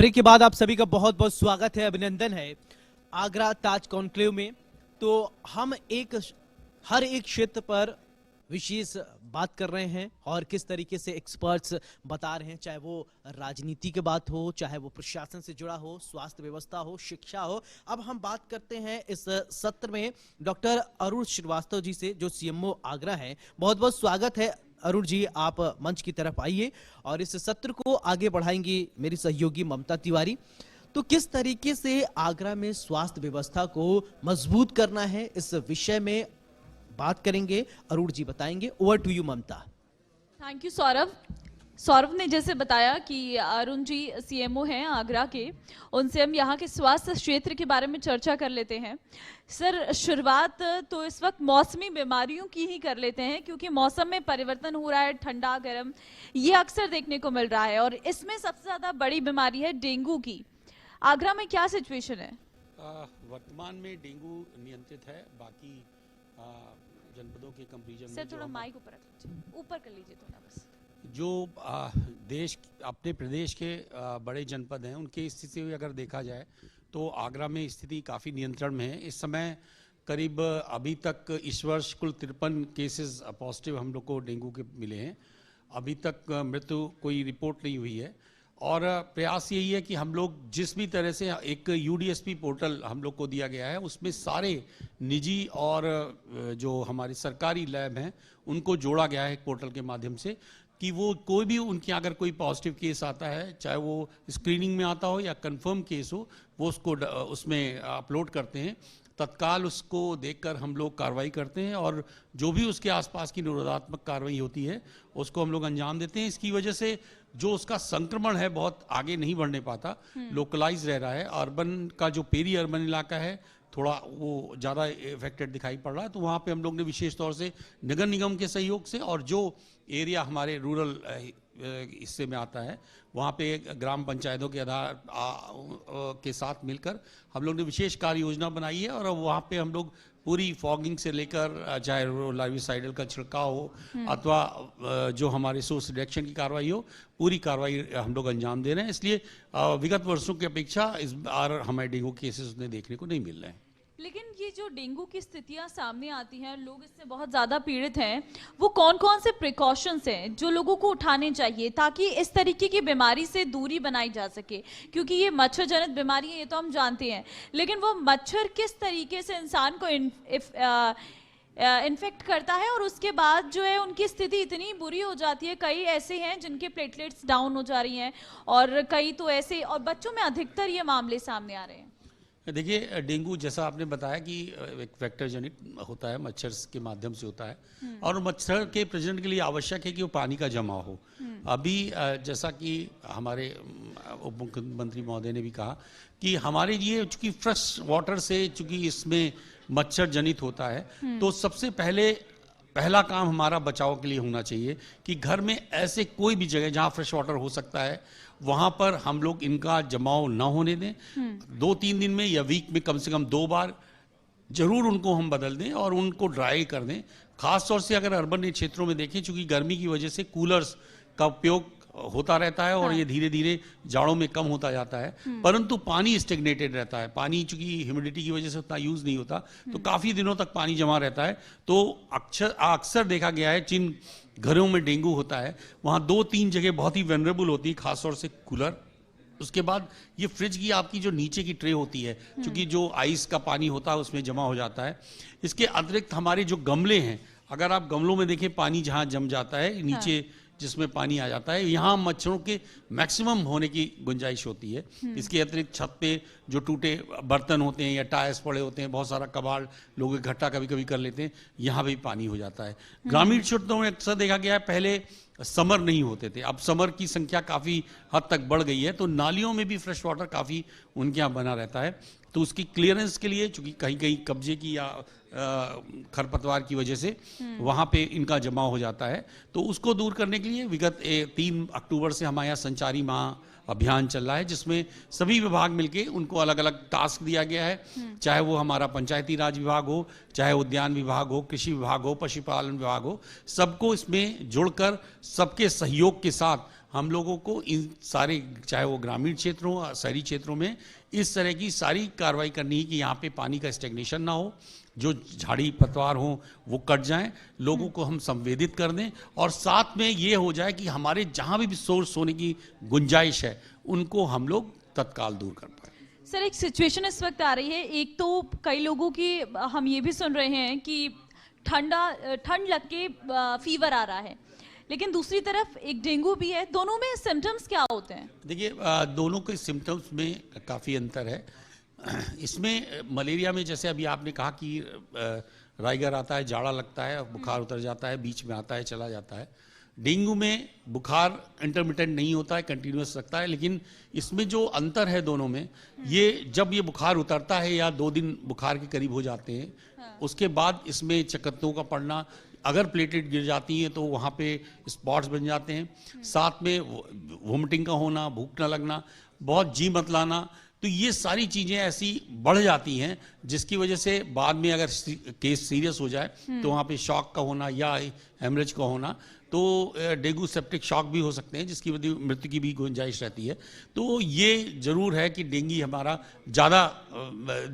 Break के बाद आप सभी का बहुत बहुत स्वागत है, अभिनंदन है आगरा ताज कॉन्क्लेव में। तो हम हर एक क्षेत्र पर विशेष बात कर रहे हैं और किस तरीके से एक्सपर्ट्स बता रहे हैं, चाहे वो राजनीति की बात हो, चाहे वो प्रशासन से जुड़ा हो, स्वास्थ्य व्यवस्था हो, शिक्षा हो। अब हम बात करते हैं इस सत्र में डॉक्टर अरुण श्रीवास्तव जी से, जो सीएमओ आगरा है। बहुत बहुत स्वागत है अरुण जी, आप मंच की तरफ आइए और इस सत्र को आगे बढ़ाएंगी मेरी सहयोगी ममता तिवारी। तो किस तरीके से आगरा में स्वास्थ्य व्यवस्था को मजबूत करना है, इस विषय में बात करेंगे, अरुण जी बताएंगे। Over to you Mamta. Thank you Saurabh. Saurabh ने जैसे बताया कि अरुण जी सीएमओ हैं आगरा के, उनसे हम यहाँ के स्वास्थ्य क्षेत्र के बारे में चर्चा कर लेते हैं। सर, शुरुआत तो इस वक्त मौसमी बीमारियों की ही कर लेते हैं, क्योंकि मौसम में परिवर्तन हो रहा है, ठंडा गर्म ये अक्सर देखने को मिल रहा है और इसमें सबसे ज़्यादा बड़ी बीमारी है डेंगू की। आगरा में क्या सिचुएशन है? वर्तमान में डेंगू नियंत्रित है, बाकी जनपदों के कंपैरिजन में थोड़ा माइक ऊपर रख लीजिए, ऊपर कर लीजिए थोड़ा बस। जो देश अपने प्रदेश के बड़े जनपद हैं, उनकी स्थिति अगर देखा जाए तो आगरा में स्थिति काफ़ी नियंत्रण में है। इस समय करीब अभी तक इस वर्ष कुल 53 केसेस पॉजिटिव हम लोग को डेंगू के मिले हैं। अभी तक मृत्यु कोई रिपोर्ट नहीं हुई है और प्रयास यही है कि हम लोग जिस भी तरह से एक यूडीएसपी पोर्टल हम लोग को दिया गया है, उसमें सारे निजी और जो हमारे सरकारी लैब हैं उनको जोड़ा गया है एक पोर्टल के माध्यम से, कि वो कोई भी उनके अगर कोई पॉजिटिव केस आता है, चाहे वो स्क्रीनिंग में आता हो या कंफर्म केस हो, वो उसको उसमें अपलोड करते हैं। तत्काल उसको देखकर हम लोग कार्रवाई करते हैं और जो भी उसके आसपास की निरोधात्मक कार्रवाई होती है उसको हम लोग अंजाम देते हैं। इसकी वजह से जो उसका संक्रमण है बहुत आगे नहीं बढ़ने पाता, लोकलाइज रह रहा है। अर्बन का जो पेरी अर्बन इलाका है थोड़ा वो ज़्यादा इफेक्टेड दिखाई पड़ रहा है, तो वहाँ पे हम लोग ने विशेष तौर से नगर निगम के सहयोग से और जो एरिया हमारे रूरल हिस्से में आता है वहाँ पे ग्राम पंचायतों के आधार के साथ मिलकर हम लोग ने विशेष कार्य योजना बनाई है और वहाँ पे हम लोग पूरी फॉगिंग से लेकर चाहे लार्विसाइडल का छिड़काव हो अथवा जो हमारे सोर्स रिडक्शन की कार्रवाई हो, पूरी कार्रवाई हम लोग अंजाम दे रहे हैं। इसलिए विगत वर्षों की अपेक्षा इस बार हमें डेंगू केसेस उन्हें देखने को नहीं मिल रहे हैं। लेकिन ये जो डेंगू की स्थितियां सामने आती हैं, लोग इससे बहुत ज़्यादा पीड़ित हैं, वो कौन कौन से प्रिकॉशंस हैं जो लोगों को उठाने चाहिए ताकि इस तरीके की बीमारी से दूरी बनाई जा सके? क्योंकि ये मच्छर जनित बीमारी है, ये तो हम जानते हैं, लेकिन वो मच्छर किस तरीके से इंसान को इन्फेक्ट करता है और उसके बाद जो है उनकी स्थिति इतनी बुरी हो जाती है। कई ऐसे हैं जिनके प्लेटलेट्स डाउन हो जा रही हैं और कई तो ऐसे, और बच्चों में अधिकतर ये मामले सामने आ रहे हैं। देखिए, डेंगू जैसा आपने बताया कि एक वेक्टर जनित होता है, मच्छर के माध्यम से होता है और मच्छर के प्रजनन के लिए आवश्यक है कि वो पानी का जमाव हो। अभी जैसा कि हमारे उप मुख्यमंत्री महोदय ने भी कहा कि हमारे लिए चूंकि फ्रेश वाटर से चूंकि इसमें मच्छर जनित होता है, तो सबसे पहला काम हमारा बचाव के लिए होना चाहिए कि घर में ऐसे कोई भी जगह जहाँ फ्रेश वाटर हो सकता है वहाँ पर हम लोग इनका जमाव न होने दें। 2-3 दिन में या वीक में कम से कम 2 बार जरूर उनको हम बदल दें और उनको ड्राई कर दें। खास तौर से अगर अर्बन क्षेत्रों में देखें, चूंकि गर्मी की वजह से कूलर्स का उपयोग होता रहता है और ये धीरे धीरे जाड़ों में कम होता जाता है, परंतु पानी स्टेग्नेटेड रहता है। पानी चूंकि ह्यूमिडिटी की वजह से उतना यूज नहीं होता, तो काफी दिनों तक पानी जमा रहता है। तो अक्सर देखा गया है जिन घरों में डेंगू होता है वहाँ 2-3 जगह बहुत ही वेनरेबल होती है, खासतौर से कूलर, उसके बाद ये फ्रिज की आपकी जो नीचे की ट्रे होती है, क्योंकि जो आइस का पानी होता है उसमें जमा हो जाता है। इसके अतिरिक्त हमारे जो गमले हैं, अगर आप गमलों में देखें पानी जहाँ जम जाता है नीचे जिसमें पानी आ जाता है, यहाँ मच्छरों के मैक्सिमम होने की गुंजाइश होती है। इसके अतिरिक्त छत पे जो टूटे बर्तन होते हैं या टायर्स पड़े होते हैं, बहुत सारा कबाड़ लोग इकट्ठा कभी कभी कर लेते हैं, यहाँ भी पानी हो जाता है। ग्रामीण क्षेत्रों में अक्सर देखा गया है पहले समर नहीं होते थे, अब समर की संख्या काफ़ी हद तक बढ़ गई है, तो नालियों में भी फ्रेश वाटर काफ़ी उनके यहाँ बना रहता है। तो उसकी क्लियरेंस के लिए चूंकि कहीं कहीं कब्जे की या खरपतवार की वजह से वहाँ पे इनका जमाव हो जाता है, तो उसको दूर करने के लिए विगत 3 अक्टूबर से हमारे यहाँ संचारी माह अभियान चल रहा है, जिसमें सभी विभाग मिलके उनको अलग अलग टास्क दिया गया है, चाहे वो हमारा पंचायती राज विभाग हो, चाहे उद्यान विभाग हो, कृषि विभाग हो, पशुपालन विभाग हो, सबको इसमें जुड़कर सबके सहयोग के साथ हम लोगों को इन सारे, चाहे वो ग्रामीण क्षेत्रों हो, शहरी क्षेत्रों में, इस तरह की सारी कार्रवाई करनी है कि यहाँ पे पानी का स्टेग्नेशन ना हो, जो झाड़ी पतवार हो वो कट जाएं, लोगों को हम संवेदित कर दें, और साथ में ये हो जाए कि हमारे जहाँ भी सोर्स होने की गुंजाइश है उनको हम लोग तत्काल दूर कर पाए। सर, एक सिचुएशन इस वक्त आ रही है, एक तो कई लोगों की हम ये भी सुन रहे हैं कि ठंड लग के फीवर आ रहा है, लेकिन दूसरी तरफ एक डेंगू भी है। दोनों में सिम्टम्स क्या होते हैं? देखिए, दोनों के सिम्टम्स में काफ़ी अंतर है। इसमें मलेरिया में जैसे अभी आपने कहा कि राइगर आता है, जाड़ा लगता है, बुखार उतर जाता है, बीच में आता है, चला जाता है। डेंगू में बुखार इंटरमिटेंट नहीं होता है, कंटिन्यूस लगता है, लेकिन इसमें जो अंतर है दोनों में, ये जब ये बुखार उतरता है या 2 दिन बुखार के करीब हो जाते हैं, उसके बाद इसमें चकत्तों का पड़ना, अगर प्लेटलेट गिर जाती हैं तो वहाँ पे स्पॉट्स बन जाते हैं, साथ में वोमिटिंग का होना, भूख न लगना, बहुत जी मतलाना, तो ये सारी चीज़ें ऐसी बढ़ जाती हैं जिसकी वजह से बाद में अगर केस सीरियस हो जाए तो वहाँ पे शॉक का होना या हेमरेज का होना, तो डेंगू सेप्टिक शॉक भी हो सकते हैं, जिसकी वजह मृत्यु की भी गुंजाइश रहती है। तो ये जरूर है कि डेंगू हमारा ज़्यादा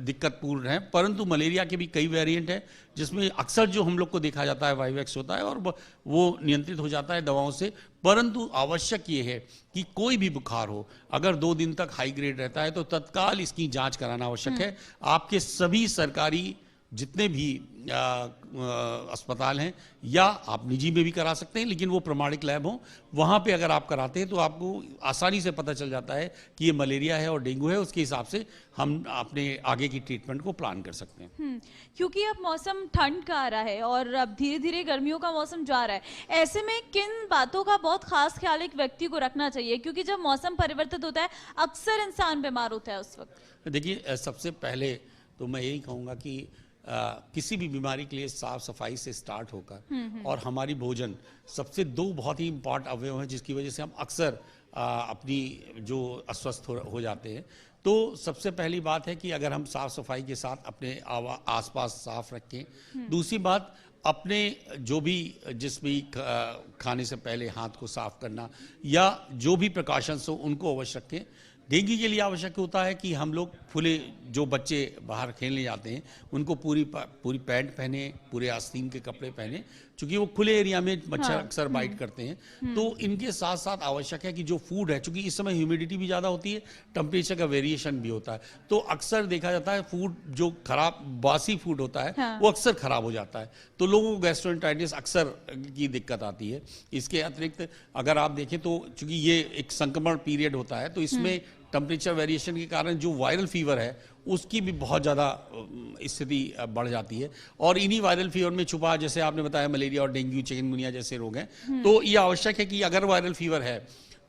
दिक्कतपूर्ण है, परंतु मलेरिया के भी कई वेरिएंट है जिसमें अक्सर जो हम लोग को देखा जाता है वाइवेक्स होता है और वो नियंत्रित हो जाता है दवाओं से। परंतु आवश्यक ये है कि कोई भी बुखार हो, अगर 2 दिन तक हाई ग्रेड रहता है तो तत्काल इसकी जांच कराना आवश्यक है। आपके सभी सरकारी जितने भी अस्पताल हैं, या आप निजी में भी करा सकते हैं, लेकिन वो प्रमाणिक लैब हो, वहाँ पे अगर आप कराते हैं तो आपको आसानी से पता चल जाता है कि ये मलेरिया है और डेंगू है। उसके हिसाब से हम अपने आगे की ट्रीटमेंट को प्लान कर सकते हैं। क्योंकि अब मौसम ठंड का आ रहा है और अब धीरे धीरे गर्मियों का मौसम जा रहा है, ऐसे में किन बातों का बहुत खास ख्याल एक व्यक्ति को रखना चाहिए? क्योंकि जब मौसम परिवर्तित होता है अक्सर इंसान बीमार होता है उस वक्त। देखिए, सबसे पहले तो मैं यही कहूँगा कि किसी भी बीमारी के लिए साफ सफाई से स्टार्ट होकर, और हमारी भोजन, सबसे 2 बहुत ही इम्पॉर्टेंट अवयव हैं जिसकी वजह से हम अक्सर अपनी जो अस्वस्थ हो जाते हैं। तो सबसे पहली बात है कि अगर हम साफ सफाई के साथ अपने आसपास साफ रखें। दूसरी बात, अपने जो भी जिस भी खाने से पहले हाथ को साफ करना, या जो भी प्रिकॉशंस हो उनको अवश्य रखें। डेंगू के लिए आवश्यक होता है कि हम लोग खुले, जो बच्चे बाहर खेलने जाते हैं उनको पूरी पैंट पहने, पूरे आस्तीन के कपड़े पहने, क्योंकि वो खुले एरिया में मच्छर अक्सर बाइट करते हैं। तो इनके साथ साथ आवश्यक है कि जो फूड है, क्योंकि इस समय ह्यूमिडिटी भी ज़्यादा होती है, टेम्परेचर का वेरिएशन भी होता है, तो अक्सर देखा जाता है फूड जो खराब बासी फूड होता है वो अक्सर खराब हो जाता है, तो लोगों को गैस्ट्रोएंटेराइटिस अक्सर की दिक्कत आती है। इसके अतिरिक्त अगर आप देखें तो चूंकि ये एक संक्रमण पीरियड होता है, तो इसमें टेम्परेचर वेरिएशन के कारण जो वायरल फीवर है उसकी भी बहुत ज़्यादा स्थिति बढ़ जाती है। और इन्हीं वायरल फीवर में छुपा, जैसे आपने बताया, मलेरिया और डेंगू, चिकनगुनिया जैसे रोग हैं। तो ये आवश्यक है कि अगर वायरल फीवर है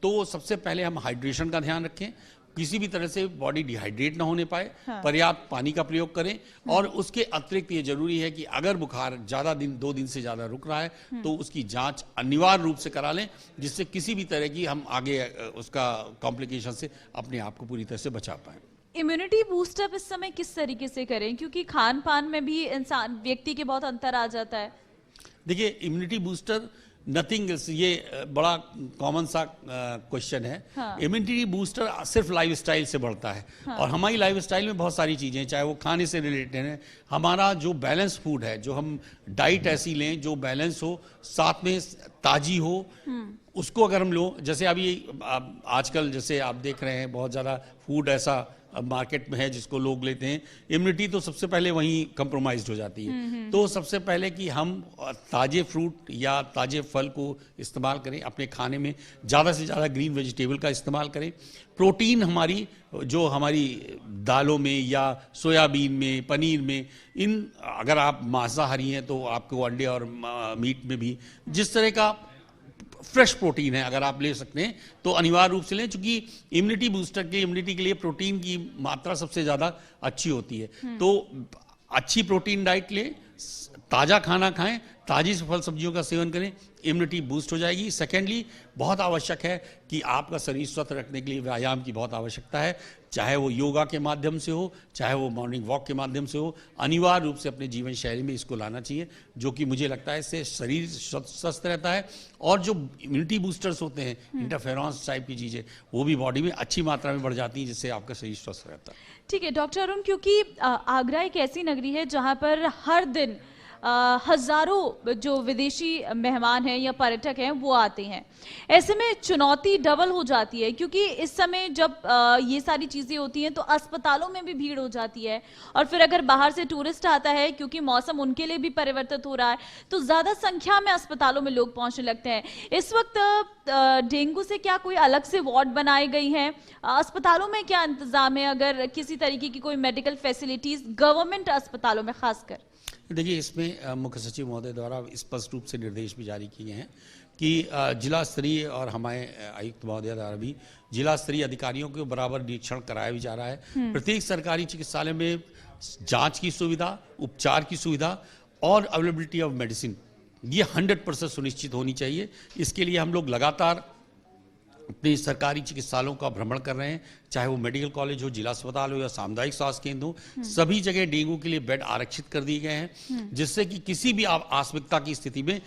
तो सबसे पहले हम हाइड्रेशन का ध्यान रखें, किसी भी तरह से बॉडी डिहाइड्रेट ना होने पाए, पर्याप्त पानी का प्रयोग करें। और उसके अतिरिक्त ये जरूरी है कि अगर बुखार ज़्यादा दिन, 2 दिन से ज़्यादा रुक रहा है तो उसकी जांच अनिवार्य रूप से करा लें, जिससे किसी भी तरह की हम आगे उसका कॉम्प्लिकेशन से अपने आप को पूरी तरह से बचा पाएं। इम्यूनिटी बूस्टअप इस समय किस तरीके से करें? क्योंकि खान पान में भी इंसान व्यक्ति के बहुत अंतर आ जाता है। देखिए, इम्यूनिटी बूस्टर नथिंग, ये बड़ा कॉमन सा क्वेश्चन है। इम्यूनिटी बूस्टर सिर्फ लाइफस्टाइल से बढ़ता है। और हमारी लाइफस्टाइल में बहुत सारी चीज़ें, चाहे वो खाने से रिलेटेड है, हमारा जो बैलेंस फूड है, जो हम डाइट ऐसी लें जो बैलेंस हो, साथ में ताजी हो, उसको अगर हम लो, जैसे अभी आजकल जैसे आप देख रहे हैं बहुत ज़्यादा फूड ऐसा मार्केट में है जिसको लोग लेते हैं, इम्यूनिटी तो सबसे पहले वहीं कंप्रोमाइज्ड हो जाती है। तो सबसे पहले कि हम ताजे फ्रूट या ताजे फल को इस्तेमाल करें अपने खाने में, ज़्यादा से ज़्यादा ग्रीन वेजिटेबल का इस्तेमाल करें। प्रोटीन हमारी जो हमारी दालों में या सोयाबीन में, पनीर में, इन अगर आप मांसाहारी हैं तो आपको अंडे और मीट में भी जिस तरह का फ्रेश प्रोटीन है अगर आप ले सकते हैं तो अनिवार्य रूप से लें, क्योंकि इम्यूनिटी के लिए प्रोटीन की मात्रा सबसे ज़्यादा अच्छी होती है। तो अच्छी प्रोटीन डाइट लें, ताज़ा खाना खाएं, ताजी फल सब्जियों का सेवन करें, इम्यूनिटी बूस्ट हो जाएगी। सेकेंडली, बहुत आवश्यक है कि आपका शरीर स्वस्थ रखने के लिए व्यायाम की बहुत आवश्यकता है, चाहे वो योगा के माध्यम से हो, चाहे वो मॉर्निंग वॉक के माध्यम से हो। अनिवार्य रूप से अपने जीवन शैली में इसको लाना चाहिए, जो कि मुझे लगता है इससे शरीर स्वस्थ रहता है और जो इम्यूनिटी बूस्टर्स होते हैं, इंटरफेरॉन्स टाइप की चीज़ें, वो भी बॉडी में अच्छी मात्रा में बढ़ जाती हैं, जिससे आपका शरीर स्वस्थ रहता है। ठीक है डॉक्टर अरुण, क्योंकि आगरा एक ऐसी नगरी है जहां पर हर दिन हजारों जो विदेशी मेहमान हैं या पर्यटक हैं वो आते हैं। ऐसे में चुनौती डबल हो जाती है, क्योंकि इस समय जब ये सारी चीज़ें होती हैं तो अस्पतालों में भी भीड़ हो जाती है, और फिर अगर बाहर से टूरिस्ट आता है, क्योंकि मौसम उनके लिए भी परिवर्तित हो रहा है, तो ज़्यादा संख्या में अस्पतालों में लोग पहुंचने लगते हैं। इस वक्त डेंगू से क्या कोई अलग से वार्ड बनाई गई हैं? अस्पतालों में क्या इंतजाम है, अगर किसी तरीके की कोई मेडिकल फैसिलिटीज गवर्नमेंट अस्पतालों में खासकर? देखिए, इसमें मुख्य सचिव महोदय द्वारा स्पष्ट रूप से निर्देश भी जारी किए हैं कि जिला स्तरीय और हमारे आयुक्त महोदय द्वारा भी जिला स्तरीय अधिकारियों को बराबर निरीक्षण कराया भी जा रहा है। प्रत्येक सरकारी चिकित्सालय में जांच की सुविधा, उपचार की सुविधा और अवेलेबिलिटी ऑफ मेडिसिन, ये 100% सुनिश्चित होनी चाहिए। इसके लिए हम लोग लगातार अपने सरकारी चिकित्सालयों का भ्रमण कर रहे हैं, चाहे वो मेडिकल कॉलेज हो, जिला अस्पताल हो या सामुदायिक स्वास्थ्य केंद्र हो। सभी जगह डेंगू के लिए बेड आरक्षित कर दिए गए हैं, जिससे कि किसी भी आकस्मिकता की स्थिति में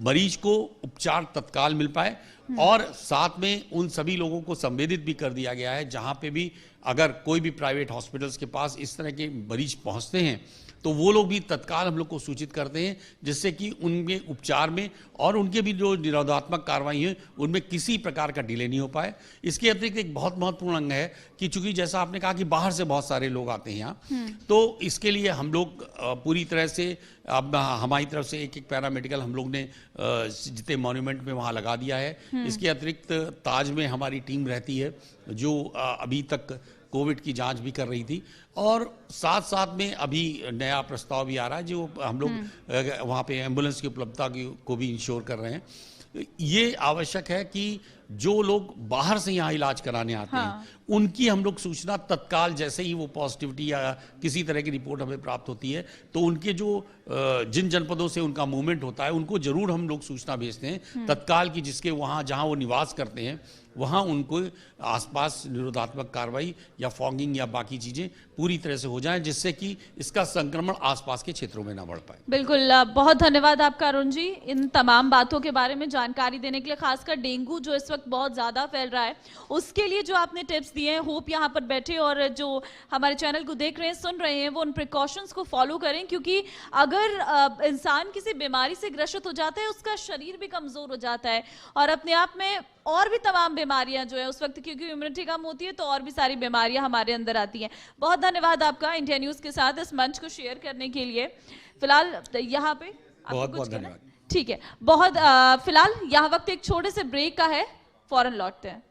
मरीज को उपचार तत्काल मिल पाए। और साथ में उन सभी लोगों को संवेदित भी कर दिया गया है, जहां पे भी अगर कोई भी प्राइवेट हॉस्पिटल्स के पास इस तरह के मरीज पहुंचते हैं तो वो लोग भी तत्काल हम लोग को सूचित करते हैं, जिससे कि उनके उपचार में और उनके भी जो निरोधात्मक कार्रवाई है उनमें किसी प्रकार का डिले नहीं हो पाए। इसके अतिरिक्त एक बहुत महत्वपूर्ण अंग है कि चूंकि जैसा आपने कहा कि बाहर से बहुत सारे लोग आते हैं यहाँ, तो इसके लिए हम लोग पूरी तरह से अब हमारी तरफ से एक पैरामेडिकल हम लोग ने जितने मॉन्यूमेंट में वहाँ लगा दिया है। इसके अतिरिक्त ताज में हमारी टीम रहती है, जो अभी तक कोविड की जांच भी कर रही थी, और साथ साथ में अभी नया प्रस्ताव भी आ रहा है, जो हम लोग वहाँ पे एम्बुलेंस की उपलब्धता को भी इंश्योर कर रहे हैं। ये आवश्यक है कि जो लोग बाहर से यहाँ इलाज कराने आते हैं, उनकी हम लोग सूचना तत्काल, जैसे ही वो पॉजिटिविटी या किसी तरह की रिपोर्ट हमें प्राप्त होती है, तो उनके जो जिन जनपदों से उनका मूवमेंट होता है उनको जरूर हम लोग सूचना भेजते हैं तत्काल की, जिसके वहाँ जहाँ वो निवास करते हैं वहाँ उनको आसपास निरोधात्मक कार्रवाई या फॉगिंग या बाकी चीज़ें पूरी तरह से हो जाएं, जिससे कि इसका संक्रमण आसपास के क्षेत्रों में ना बढ़ पाए। बिल्कुल, बहुत धन्यवाद आपका अरुण जी, इन तमाम बातों के बारे में जानकारी देने के लिए। खासकर डेंगू जो इस वक्त बहुत ज़्यादा फैल रहा है, उसके लिए जो आपने टिप्स दिए हैं, होप यहाँ पर बैठे और जो हमारे चैनल को देख रहे हैं, सुन रहे हैं, वो उन प्रिकॉशंस को फॉलो करें, क्योंकि अगर इंसान किसी बीमारी से ग्रसित हो जाता है, उसका शरीर भी कमज़ोर हो जाता है, और अपने आप में और भी तमाम बीमारियां जो है उस वक्त, क्योंकि इम्यूनिटी कम होती है तो और भी सारी बीमारियां हमारे अंदर आती हैं। बहुत धन्यवाद आपका इंडिया न्यूज़ के साथ इस मंच को शेयर करने के लिए। फिलहाल यहाँ पे बहुत बहुत धन्यवाद। ठीक है, बहुत फिलहाल यहाँ वक्त एक छोटे से ब्रेक का है, फौरन लौटते हैं।